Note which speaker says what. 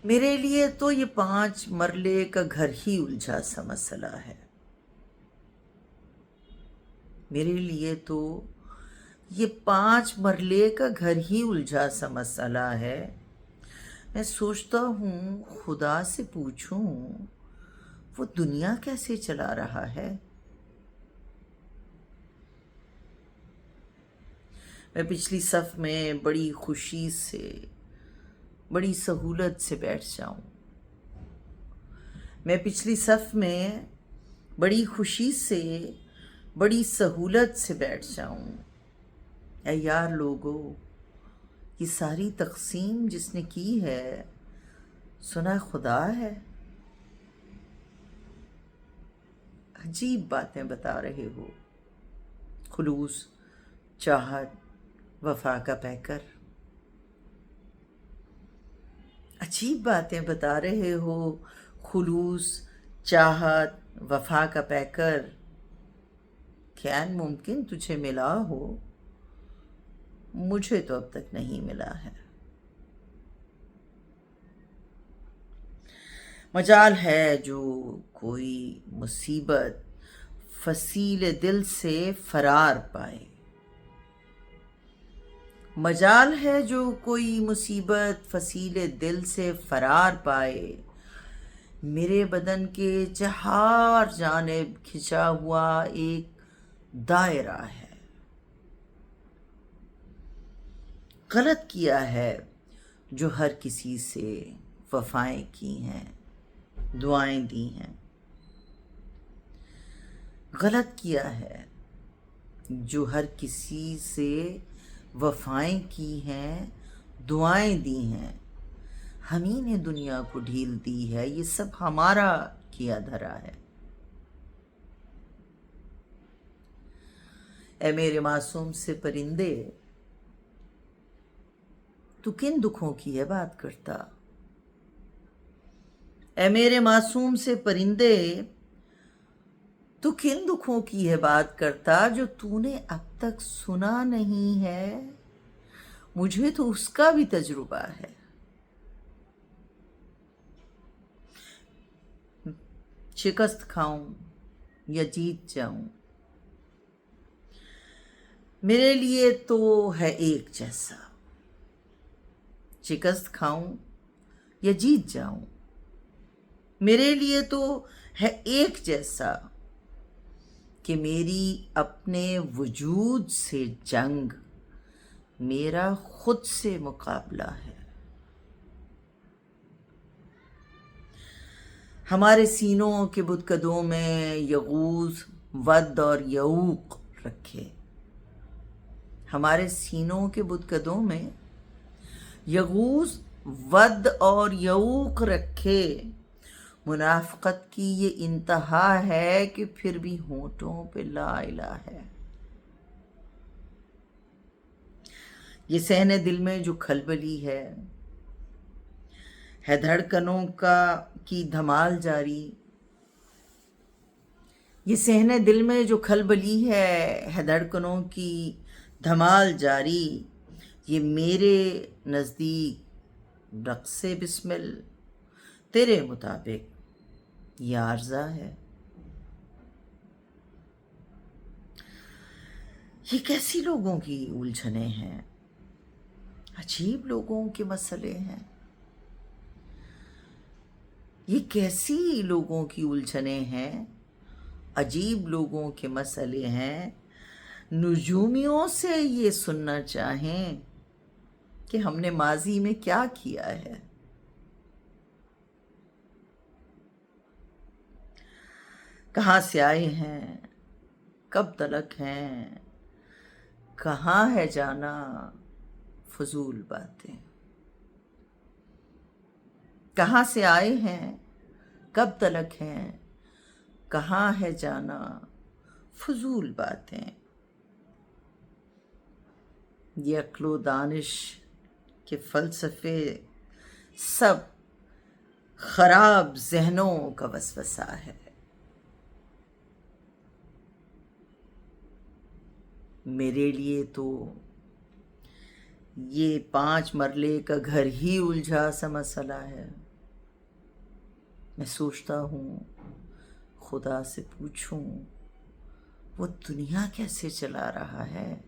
Speaker 1: میرے لیے تو یہ 5 مرلے کا گھر ہی الجھا سا مسئلہ ہے. میرے لیے تو یہ 5 مرلے کا گھر ہی الجھا سا مسئلہ ہے. میں سوچتا ہوں خدا سے پوچھوں وہ دنیا کیسے چلا رہا ہے. میں پچھلی صف میں بڑی خوشی سے بڑی سہولت سے بیٹھ جاؤں. میں پچھلی صف میں بڑی خوشی سے بڑی سہولت سے بیٹھ جاؤں. اے یار لوگو، یہ ساری تقسیم جس نے کی ہے سنا خدا ہے. عجیب باتیں بتا رہے ہو، خلوص، چاہت، وفا کا پیکر. عجیب باتیں بتا رہے ہو، خلوص، چاہت، وفا کا پیکر. کیا ممکن تجھے ملا ہو؟ مجھے تو اب تک نہیں ملا ہے. مجال ہے جو کوئی مصیبت فصیل دل سے فرار پائے. مجال ہے جو کوئی مصیبت فصیل دل سے فرار پائے. میرے بدن کے چہار جانب کھنچا ہوا ایک دائرہ ہے. غلط کیا ہے جو ہر کسی سے وفائیں کی ہیں، دعائیں دی ہیں. غلط کیا ہے جو ہر کسی سے وفائیں کی ہیں، دعائیں دی ہیں. ہم ہی نے دنیا کو ڈھیل دی ہے، یہ سب ہمارا کیا دھرا ہے. اے میرے معصوم سے پرندے، تو کن دکھوں کی ہے بات کرتا؟ اے میرے معصوم سے پرندے، تو کن دکھوں کی ہے بات کرتا جو تو نے اب تک سنا نہیں ہے؟ مجھے تو اس کا بھی تجربہ ہے. شکست کھاؤں یا جیت جاؤں، میرے لیے تو ہے ایک جیسا. شکست کھاؤں یا جیت جاؤں، میرے لیے تو ہے ایک جیسا. کہ میری اپنے وجود سے جنگ میرا خود سے مقابلہ ہے. ہمارے سینوں کے بتکدوں میں یغوث، ود اور یعوق رکھے. ہمارے سینوں کے بتکدوں میں یغوث، ود اور یعوق رکھے. منافقت کی یہ انتہا ہے کہ پھر بھی ہونٹوں پہ لا الہ ہے. یہ صحن دل میں جو کھلبلی ہے دھڑکنوں کی دھمال جاری. یہ صحن دل میں جو کھلبلی ہے دھڑکنوں کی دھمال جاری. یہ میرے نزدیک رقص بسمل، تیرے مطابق یہ عارضہ ہے. یہ کیسی لوگوں کی الجھنیں ہیں، عجیب لوگوں کے مسئلے ہیں. یہ کیسی لوگوں کی الجھنیں ہیں، عجیب لوگوں کے مسئلے ہیں. نجومیوں سے یہ سننا چاہیں کہ ہم نے ماضی میں کیا کیا ہے. کہاں سے آئے ہیں، کب تلک ہیں، کہاں ہے جانا، فضول باتیں. کہاں سے آئے ہیں، کب تلک ہیں، کہاں ہے جانا، فضول باتیں. یہ عقل و دانش کے فلسفے سب خراب ذہنوں کا وسوسہ ہے. میرے لیے تو یہ 5 مرلے کا گھر ہی الجھا سا مسئلہ ہے. میں سوچتا ہوں خدا سے پوچھوں وہ دنیا کیسے چلا رہا ہے.